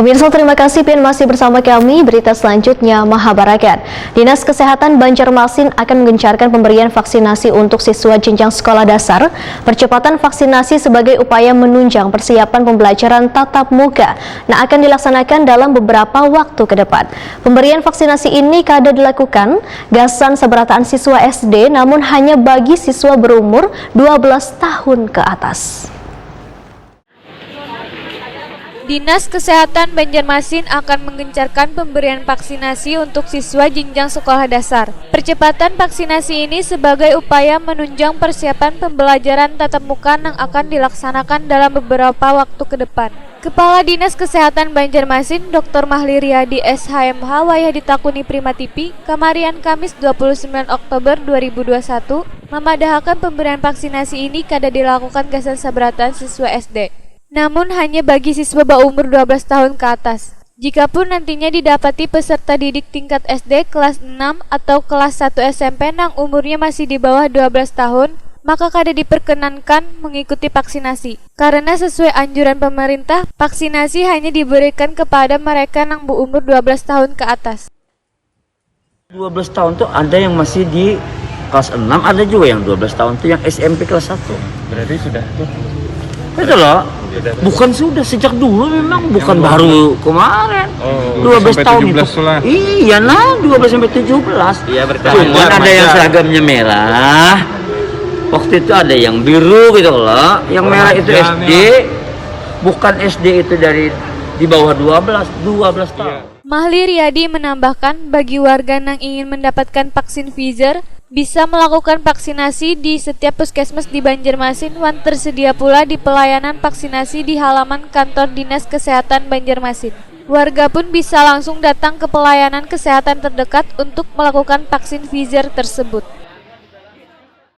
Pemirsa, terima kasih Pian masih bersama kami. Berita selanjutnya, Mahabarakat. Dinas Kesehatan Banjarmasin akan menggencarkan pemberian vaksinasi untuk siswa jenjang sekolah dasar. Percepatan vaksinasi sebagai upaya menunjang persiapan pembelajaran tatap muka yang akan dilaksanakan dalam beberapa waktu ke depan. Pemberian vaksinasi ini kada dilakukan gasan seberataan siswa SD, namun hanya bagi siswa berumur 12 tahun ke atas. Dinas Kesehatan Banjarmasin akan menggencarkan pemberian vaksinasi untuk siswa jenjang sekolah dasar. Percepatan vaksinasi ini sebagai upaya menunjang persiapan pembelajaran tatap muka yang akan dilaksanakan dalam beberapa waktu ke depan. Kepala Dinas Kesehatan Banjarmasin, Dr. Mahli Riyadi SHMH Wayah ditakuni Prima TV, Kamarian Kamis 29 Oktober 2021, memadahakan pemberian vaksinasi ini kada dilakukan gasan sabratan siswa SD. Namun hanya bagi siswa berumur 12 tahun ke atas. Jikapun nantinya didapati peserta didik tingkat SD kelas 6 atau kelas 1 SMP yang umurnya masih di bawah 12 tahun, maka kada diperkenankan mengikuti vaksinasi. Karena sesuai anjuran pemerintah, vaksinasi hanya diberikan kepada mereka yang berumur 12 tahun ke atas. 12 tahun tuh ada yang masih di kelas 6, ada juga yang 12 tahun tuh yang SMP kelas 1. Berarti sudah tuh. Betul loh. Bukan sudah sejak dulu memang, bukan baru kemarin. 12 tahun itu. Iya nah, 12 sampai 17. Iya, Cuman ada yang seragamnya merah. Waktu itu ada yang biru gitu loh. Yang merah itu SD. Bukan SD itu dari di bawah 12 tahun. Mahli Riyadi menambahkan bagi warga yang ingin mendapatkan vaksin Pfizer bisa melakukan vaksinasi di setiap puskesmas di Banjarmasin dan tersedia pula di pelayanan vaksinasi di halaman kantor Dinas Kesehatan Banjarmasin. Warga pun bisa langsung datang ke pelayanan kesehatan terdekat untuk melakukan vaksin Pfizer tersebut.